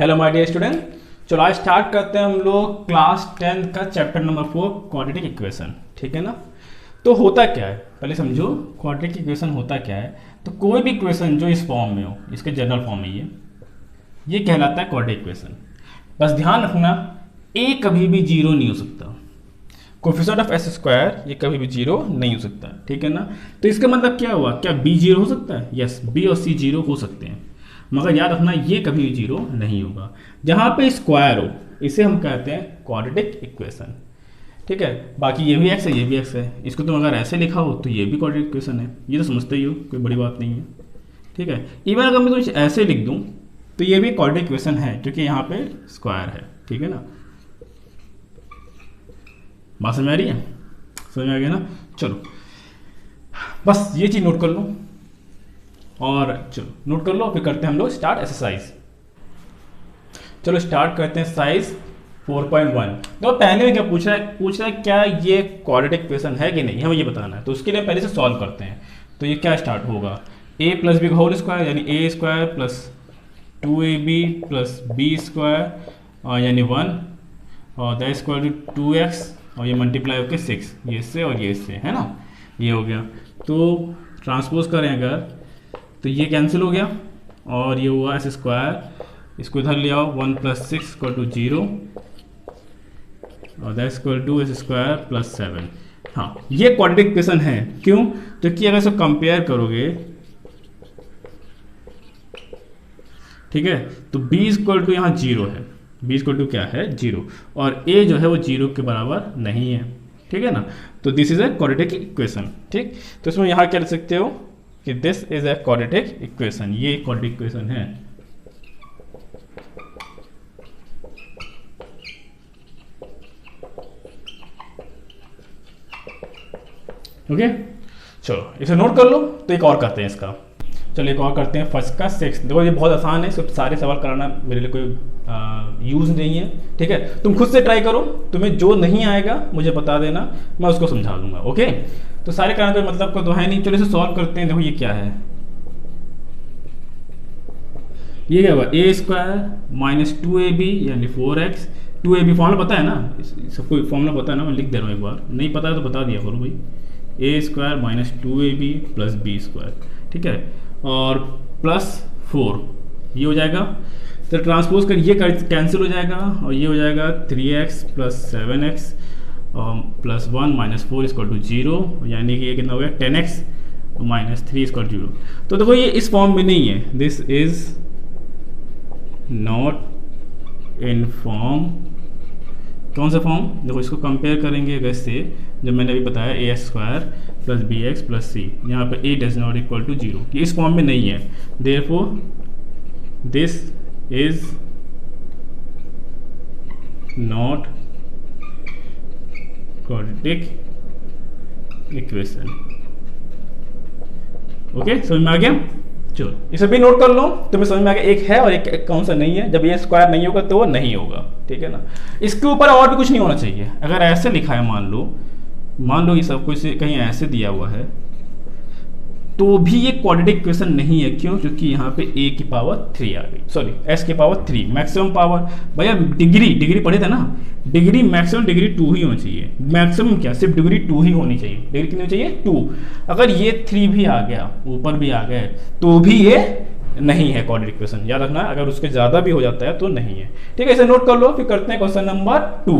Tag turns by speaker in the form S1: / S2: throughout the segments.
S1: Hello my dear student. चलो आज start करते हैं हम लोग क्लास 10 का चैप्टर नंबर 4 क्वाड्रेटिक इक्वेशन। ठीक है ना। तो होता क्या है पहले समझो, क्वाड्रेटिक इक्वेशन होता क्या है। तो कोई भी इक्वेशन जो इस फॉर्म में हो, इसके जनरल फॉर्म में ये कहलाता है क्वाड्रेटिक इक्वेशन। बस ध्यान रखना ए कभी भी जीरो नहीं हो सकता। कोफिशिएंट ऑफ एस स्क्वायर ये कभी भी जीरो नहीं हो सकता। ठीक है ना। तो इसका मतलब क्या हुआ, क्या बी जीरो हो सकता है? यस, बी और सी जीरो हो सकते हैं, मगर याद रखना ये कभी भी जीरो नहीं होगा। जहाँ पे स्क्वायर हो इसे हम कहते हैं क्वाड्रेटिक इक्वेशन। ठीक है। बाकी ये भी एक्स है, ये भी एक्स है। इसको तुम अगर ऐसे लिखा हो तो ये भी क्वाड्रेटिक इक्वेशन है। ये तो समझते ही हो, कोई बड़ी बात नहीं है। ठीक है। इवन अगर मैं कुछ ऐसे लिख दूँ तो ये भी क्वाड्रेटिक इक्वेशन है, क्योंकि यहाँ पे स्क्वायर है। ठीक है ना। बात समझ आ रही है? समझ में आ गया ना। चलो बस ये चीज़ नोट कर लो, और चलो नोट कर लो, फिर करते हैं हम लोग स्टार्ट एक्सरसाइज। चलो स्टार्ट करते हैं एक्सरसाइज 4.1। तो पहले में क्या पूछ रहा है क्या ये क्वाड्रेटिक इक्वेशन है कि नहीं, हमें ये बताना है। तो उसके लिए पहले से सॉल्व करते हैं। तो ये क्या स्टार्ट होगा, a प्लस बी का होल स्क्वायर यानी A square plus 2ab plus B square यानी 1 और दैट स्क्वायर टू 2x और ये मल्टीप्लाई होकर 6, ये इससे और ये इससे, है ना। ये हो गया। तो ट्रांसपोज करें अगर तो ये कैंसिल हो गया और ये हुआ एस स्क्वायर, इसको इधर ले आओ 1 प्लस 6 इक्वल टू 0 और that equal to S square plus 7। हाँ, ये क्वाड्रेटिक इक्वेशन है। क्यों? क्योंकि अगर इसको कंपेयर करोगे, ठीक है, तो b इक्वल टू यहाँ 0 है। b इक्वल टू क्या है? 0, और a जो है वो 0 के बराबर नहीं है। ठीक है ना। तो this is a quadratic equation. ठीक, तो इसमें यहाँ क्या लिख सकते हो कि this is a quadratic equation. ये क्वाड्रेटिक इक्वेशन है। ओके, चलो इसे नोट कर लो। तो एक और करते हैं इसका। चलो एक और करते हैं फर्स्ट का 6। देखो ये बहुत आसान है, सिर्फ सारे सवाल कराना मेरे लिए कोई यूज़ नहीं है। ठीक है, तुम खुद से ट्राई करो, तुम्हें जो नहीं आएगा मुझे बता देना, मैं उसको समझा दूंगा। ओके, तो सारे कराने का मतलब को तो है नहीं। चलो इसे सॉल्व करते हैं। देखो ये क्या है, ये क्या हुआ, ए स्क्वायर माइनस 2ab यानी 4x। 2ab फॉर्मूला पता है ना, सबको फॉर्मूला पता है ना, मैं लिख दे रहा हूँ एक बार, नहीं पता है तो बता दिया करो भाई। A square minus 2ab plus B square. ठीक है, और प्लस 4 ये हो जाएगा। तो ट्रांसपोज कर ये कैंसिल हो जाएगा और ये हो जाएगा 3x plus 7x plus 1 minus 4 equal to 0, यानी कि ये कितना हो गया 10x माइनस 3 इक्वल टू 0। तो देखो ये इस फॉर्म में नहीं है, this is not in form. कौन सा फॉर्म? देखो इसको कंपेयर करेंगे अगर इससे, जो मैंने अभी बताया A square plus B x plus C, यहाँ पर A does not equal to 0, ये इस फॉर्म में नहीं है। Therefore this is not quadratic equation. Okay, समझ में आ गया। चलो इसे भी नोट कर लो, तुम्हें समझ में आ गया एक है और एक कौन सा नहीं है। जब ये स्क्वायर नहीं होगा तो वो नहीं होगा। ठीक है ना। इसके ऊपर और भी कुछ नहीं होना चाहिए। अगर ऐसे लिखा है, मान लो ये सब कुछ कहीं ऐसे दिया हुआ है तो भी ये क्वाड्रेटिक इक्वेशन नहीं है। क्यों? क्योंकि यहाँ पे a की पावर 3 आ गई, सॉरी s की पावर 3, मैक्सिमम पावर। भैया डिग्री पढ़े थे ना, डिग्री मैक्सिमम डिग्री 2 ही होनी चाहिए। मैक्सिमम क्या, सिर्फ डिग्री 2 ही होनी चाहिए। डिग्री कितनी चाहिए? 2। अगर ये 3 भी आ गया, ऊपर भी आ गए, तो भी ये नहीं है क्वाड्रेटिक इक्वेशन। याद रखना, अगर उसके ज़्यादा भी हो जाता है तो नहीं है। ठीक है, इसे नोट कर लो। फिर करते हैं क्वेश्चन नंबर 2।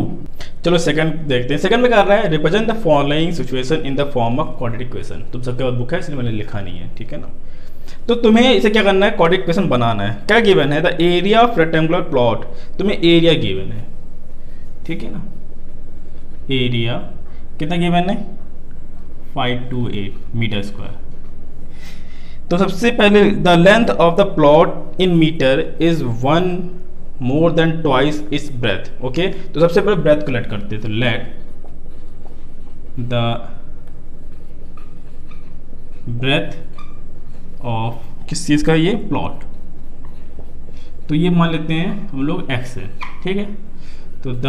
S1: चलो सेकंड देखते हैं। सेकंड में कर रहा है represent the following situation in the form of quadratic equation. तुम सबके पास बुक है, इसलिए मैंने लिखा नहीं है। ठीक है ना। तो तुम्हें इसे क्या करना है, क्वाड्रेटिक इक्वेशन बनाना है। क्या गिवन है? The area of rectangular plot. तुम्हें एरिया गिवन है। ठीक है ना। एरिया कितना गिवन है? 528 मीटर स्क्वायर। तो सबसे पहले the length of the plot in metre is 1 more than twice is breadth. Okay, तो सबसे पहले ब्रेथ को लेट करते हैं। तो लेट द ब्रेथ ऑफ किस चीज का, ये प्लॉट। तो ये मान लेते हैं हम लोग x है। ठीक है, तो द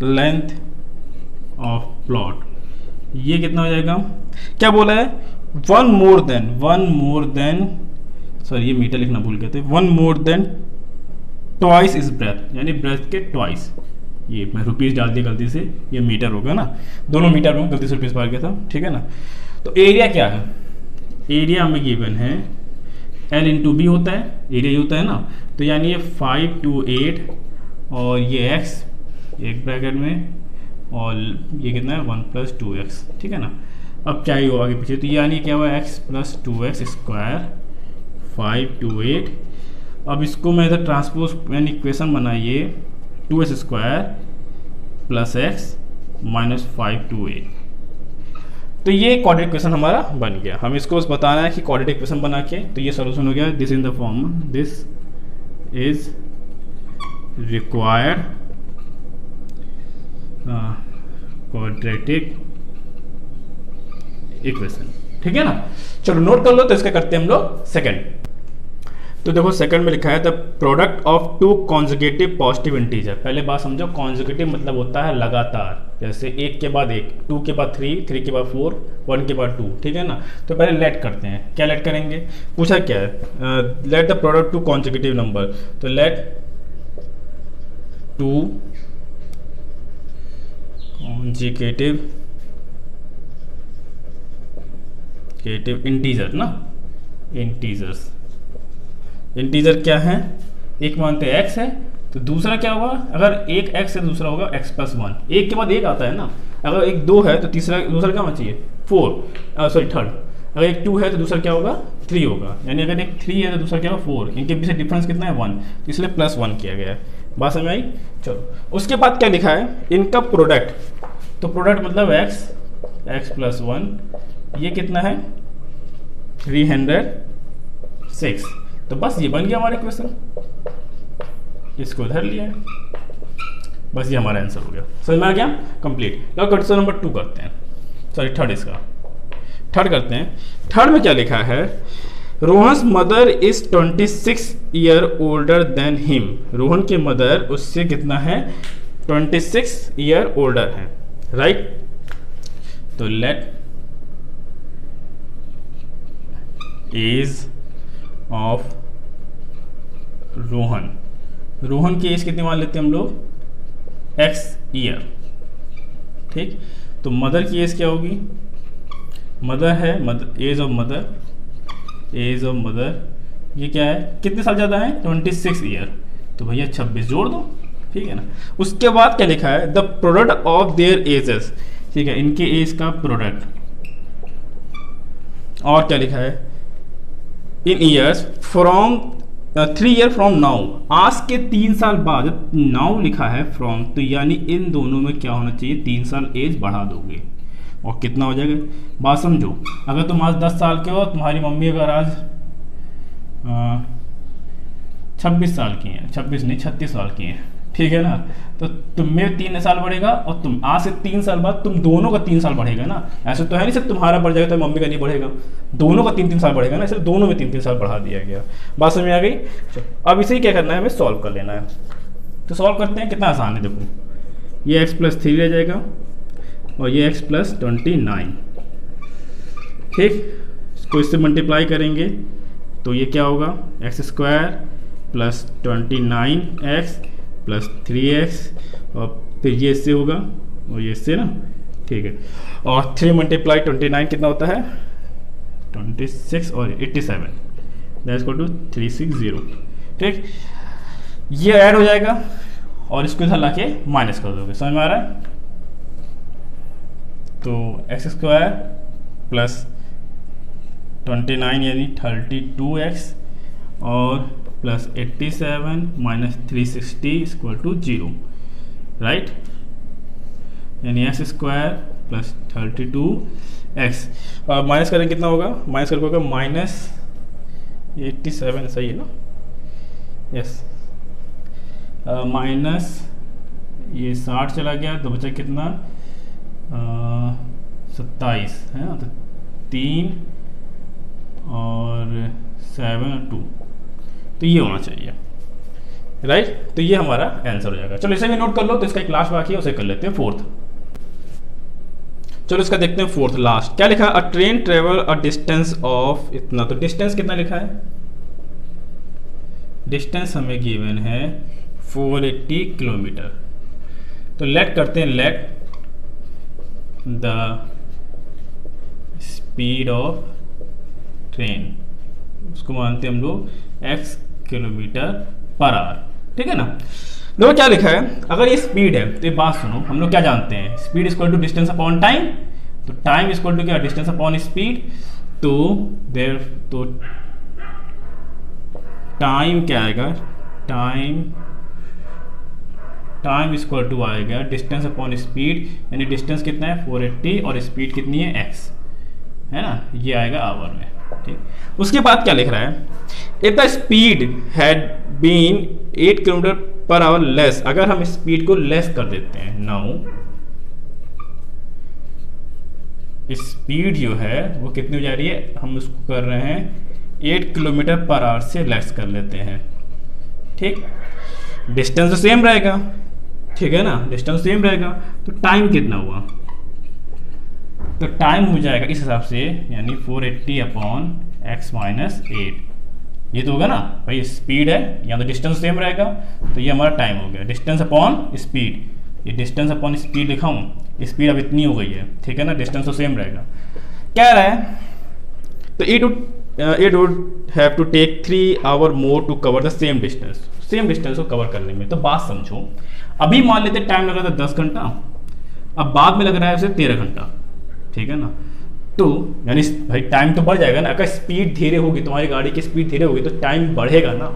S1: लेंथ ऑफ प्लॉट ये कितना हो जाएगा? क्या बोला है? वन मोर देन सॉरी ये मीटर लिखना भूल गए थे, one more than twice is breadth, यानी ब्रेथ के ट्वाइस। ये मैं रुपीज़ डाल दिया गलती से, ये मीटर होगा ना, दोनों मीटर में गलती से रुपीज़ बाहर गया था, ठीक है ना। तो एरिया क्या है, एरिया हमें गिवन है L इंटू बी होता है, एरिया ये होता है ना, तो यानी ये 5 to 8 और ये x एक ब्रैकेट में और ये कितना है 1 + 2x, ठीक है ना। अब क्या ही हो आगे पीछे, तो यानी क्या हुआ x + 2x स्क्वायर 5 to 8। अब इसको मैं इधर ट्रांसपोज यानी इक्वेशन बनाइए 2x square plus x minus 5 to 8। तो ये क्वाड्रेटिक इक्वेशन हमारा बन गया। हम इसको बस बताना है कि क्वाड्रेटिक इक्वेशन बना के, तो ये सॉल्यूशन हो गया। This in the form, this is required quadratic equation, ठीक है ना। चलो नोट कर लो। तो इसका करते हैं हम लोग सेकंड। तो देखो सेकंड में लिखा है the product of two conjugative positive integer. पहले बात समझो, कॉन्जुगेटिव मतलब होता है लगातार, जैसे एक के बाद एक, 2 के बाद 3, 3 के बाद 4, 1 के बाद 2, ठीक है ना। तो पहले लेट करते हैं, क्या लेट करेंगे, पूछा क्या है, let the product two conjugative number. तो लेट टू कॉन्जुगेटिव इंटीजर ना, इंटीजर्स, इंटीजर क्या है, एक मानते हैं x है, तो दूसरा क्या होगा, अगर एक x है दूसरा होगा x + 1, एक के बाद एक आता है ना। अगर एक 2 है तो दूसरा क्या होना चाहिए 4, सॉरी थर्ड। अगर एक 2 है तो दूसरा क्या होगा 3 होगा, यानी अगर एक 3 है तो दूसरा क्या होगा 4। इनके पीछे डिफरेंस कितना है 1, तो इसलिए +1 किया गया है। बात समझ आई। चलो उसके बाद क्या लिखा है, इनका प्रोडक्ट। तो प्रोडक्ट मतलब x + 1, ये कितना है 306। तो बस ये बन गया हमारा इक्वेशन, इसको इधर लिया है, बस ये हमारा आंसर हो गया। समझ में आ गया, कंप्लीट। अब क्वेश्चन नंबर 2 करते हैं, सॉरी थर्ड, इसका थर्ड करते हैं। थर्ड में क्या लिखा है, Rohan's mother is 26 year older than him. Rohan के मदर उससे कितना है 26 ईयर ओल्डर है, राइट। तो let age of Rohan, Rohan की एज कितनी मान लेते हैं हम लोग x ईयर, ठीक। तो मदर की एज क्या होगी, मदर है, एज ऑफ मदर ये क्या है, कितने साल ज़्यादा है 26 ईयर, तो भैया 26 जोड़ दो, ठीक है ना। उसके बाद क्या लिखा है, the product of their edges, ठीक है, इनके एज का प्रोडक्ट। और क्या लिखा है, इन years from 3 year from now, आज के 3 साल बाद। नाउ लिखा है फ्रॉम, तो यानी इन दोनों में क्या होना चाहिए 3 साल एज बढ़ा दोगे और कितना हो जाएगा। बात समझो, अगर तुम आज 10 साल के हो, तुम्हारी मम्मी अगर आज 26 साल की हैं, 26 नहीं 36 साल की हैं, ठीक है ना, तो तुम्हें 3 साल बढ़ेगा और तुम आज से 3 साल बाद तुम दोनों का 3 साल बढ़ेगा ना। ऐसे तो है नहीं सिर्फ तुम्हारा बढ़ जाएगा तो मम्मी का नहीं बढ़ेगा, दोनों का 3-3 साल बढ़ेगा ना, इसलिए दोनों में 3-3 साल बढ़ा दिया गया। बात समझ में आ गई। अब इसे क्या करना है, हमें सॉल्व कर लेना है। तो सॉल्व करते हैं, कितना आसान है, देखो ये x + 3 रह जाएगा और ये x + 29, ठीक। इसको इससे मल्टीप्लाई करेंगे तो ये क्या होगा, x² + 29x + 3x, और फिर ये इससे होगा और ये इससे ना, ठीक है। और 3 × 29 कितना होता है 26 और 87, दैट्स इक्वल टू 360, ठीक। ये ऐड हो जाएगा और इसको इधर लाके माइनस कर दोगे, समझ में आ रहा है। तो x² + 29 यानी 32x और प्लस 87 माइनस 360 = 0, राइट। यानी x² + 32x, और माइनस करें कितना होगा, माइनस करके होगा -87, सही है ना, यस। माइनस ये 60 चला गया तो बचा कितना 27 है ना, तो 3 और 7 और 2, तो ये होना चाहिए, राइट। तो ये हमारा आंसर हो जाएगा। चलो इसे भी नोट कर लो। तो इसका एक लास्ट बाकी है, उसे कर लेते हैं फोर्थ। चलो इसका देखते हैं फोर्थ लास्ट क्या लिखा है, अ train travel a distance of इतना, तो डिस्टेंस कितना लिखा है, डिस्टेंस हमें गिवन है 480 किलोमीटर। तो लेट करते हैं, let the speed of train, उसको मानते हैं हम लोग x किलोमीटर पर आवर, ठीक है ना। देखो क्या लिखा है, अगर ये स्पीड है तो ये बात सुनो, हम लोग क्या जानते हैं, speed equal to distance upon time, तो टाइम इक्वल टू क्या, डिस्टेंस अपॉन स्पीड। तो देयर तो टाइम क्या आएगा, टाइम इक्वल टू आएगा डिस्टेंस अपॉन स्पीड, यानी डिस्टेंस कितना है 480 और स्पीड कितनी है x, है ना, ये आएगा आवर में, ठीक। उसके बाद क्या लिख रहा है, if the speed had been 8 kilometre per hour less, अगर हम स्पीड को लेस कर देते हैं, नाउ स्पीड जो है वो कितनी हो जा रही है, हम उसको कर रहे हैं 8 किलोमीटर पर आवर से लेस कर लेते हैं, ठीक। डिस्टेंस तो सेम रहेगा, ठीक है ना, डिस्टेंस सेम रहेगा, तो टाइम कितना हुआ, तो टाइम हो जाएगा इस हिसाब से, यानी 480 अपॉन x माइनस 8, ये तो होगा ना भाई, स्पीड है या तो डिस्टेंस सेम रहेगा, तो ये हमारा टाइम हो गया, डिस्टेंस अपॉन स्पीड, ये डिस्टेंस अपॉन स्पीड लिखा हूँ, स्पीड अब इतनी हो गई है, ठीक है ना, डिस्टेंस तो सेम रहेगा। क्या रहा है, तो it would have to take 3 hour more to cover the same distance को कवर करने में। तो बात समझो, अभी मान लेते टाइम लग रहा था 10 घंटा, अब बाद में लग रहा है उसे 13 घंटा, ठीक है ना, तो यानी भाई टाइम तो बढ़ जाएगा ना, अगर स्पीड धीरे होगी, तुम्हारी गाड़ी की स्पीड धीरे होगी तो टाइम बढ़ेगा ना,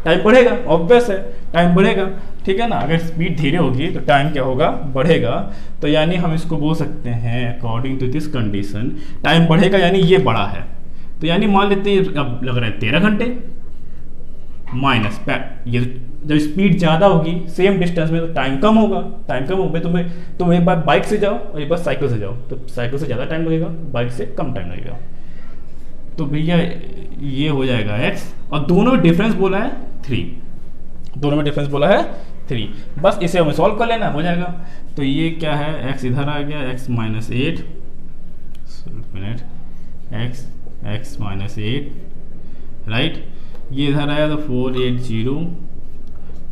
S1: टाइम बढ़ेगा, ऑब्वियस है टाइम बढ़ेगा, ठीक है ना, अगर स्पीड धीरे होगी तो टाइम क्या होगा, बढ़ेगा। तो यानी हम इसको बोल सकते हैं according to this condition time बढ़ेगा, यानी ये बड़ा है, तो यानी मान लेते हैं अब लग रहा है 13 घंटे माइनस ये, जब स्पीड ज़्यादा होगी सेम डिस्टेंस में तो टाइम कम होगा, टाइम कम होगा, तुम एक बार बाइक से जाओ और एक बार साइकिल से जाओ, तो साइकिल से ज़्यादा टाइम लगेगा, बाइक से कम टाइम लगेगा, तो भैया ये हो जाएगा x, और दोनों में डिफरेंस बोला है 3, दोनों में डिफरेंस बोला है 3, बस इसे हमें सॉल्व कर लेना, हो जाएगा। तो ये क्या है, x इधर आ गया, x minus 8 minute, x minus 8, right, ये इधर आया तो 480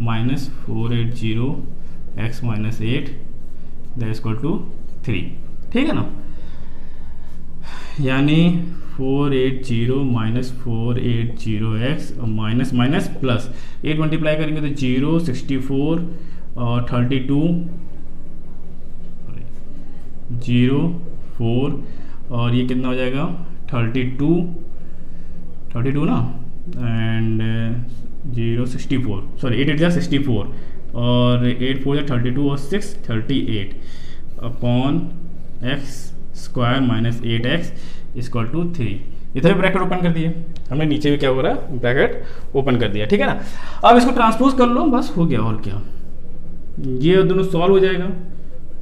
S1: minus 480 x minus 8 that equal to 3, ठीक है ना, यानी 480 माइनस 480x और माइनस माइनस प्लस 8 मल्टीप्लाई करेंगे तो 0 64 और 32 0 4 और ये कितना हो जाएगा 32 ना, एंड 0 64 सॉरी 8 8 जा 64 और 8 4 जा 32 और 6 38 upon x square minus 8x equal to 3। इधर भी ब्रैकेट ओपन कर दिए हमने, नीचे भी क्या हो रहा है ब्रैकेट ओपन कर दिया, ठीक है ना। अब इसको ट्रांसपोज कर लो, बस हो गया, और क्या, ये दोनों सॉल्व हो जाएगा,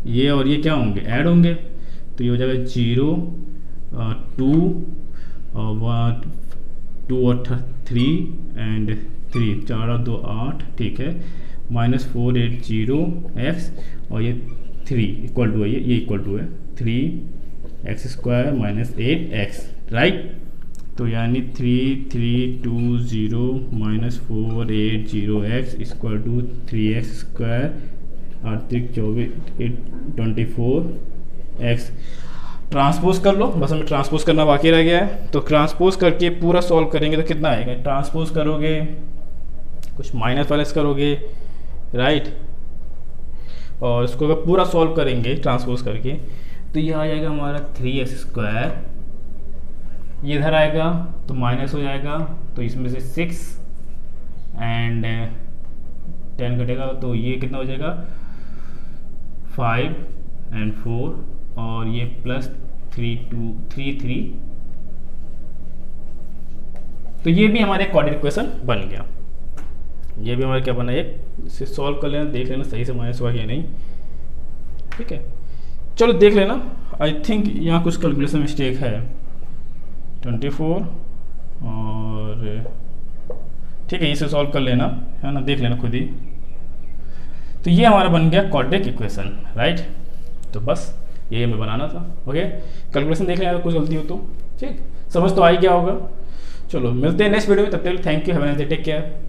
S1: ये और ये क्या होंगे ऐड होंगे, तो ये हो जाएगा 0 2 और 2 और 3 एंड 3 4 और 2 8, ठीक है, माइनस 480x और ये 3 इक्वल टू है, ये इक्वल टू है 3x square minus 8x, right. तो यानी 3320 minus 480x equal to 3x square और 24x। ट्रांसपोज कर लो, बस हमें ट्रांसपोज करना बाकी रह गया है, तो ट्रांसपोज करके पूरा सॉल्व करेंगे तो कितना आएगा, ट्रांसपोज करोगे कुछ माइनस वाइनस करोगे, राइट, और इसको अगर पूरा सॉल्व करेंगे ट्रांसपोज करके तो ये आ जाएगा हमारा 3x स्क्वायर, ये इधर आएगा तो माइनस हो जाएगा, तो इसमें से 6 एंड 10 कटेगा तो ये कितना हो जाएगा 5 एंड 4 और ये प्लस 3 तो ये भी हमारे क्वाड्रेटिक इक्वेशन बन गया। ये भी हमारा क्या बना, एक इसे सॉल्व कर लेना, देख लेना सही से माइनस हुआ या नहीं, ठीक है। चलो देख लेना, आई थिंक यहाँ कुछ कैलकुलेशन मिस्टेक है, 24 और ठीक है, इसे सॉल्व कर लेना, है ना, देख लेना खुद ही। तो ये हमारा बन गया क्वाड्रेटिक इक्वेशन, राइट। तो बस ये हमें बनाना था। ओके, कैलकुलेशन देख लें अगर कुछ गलती हो तो। ठीक, समझ तो आ ही गया होगा। चलो मिलते हैं नेक्स्ट वीडियो में, तब तक thank you, have a nice day, take care.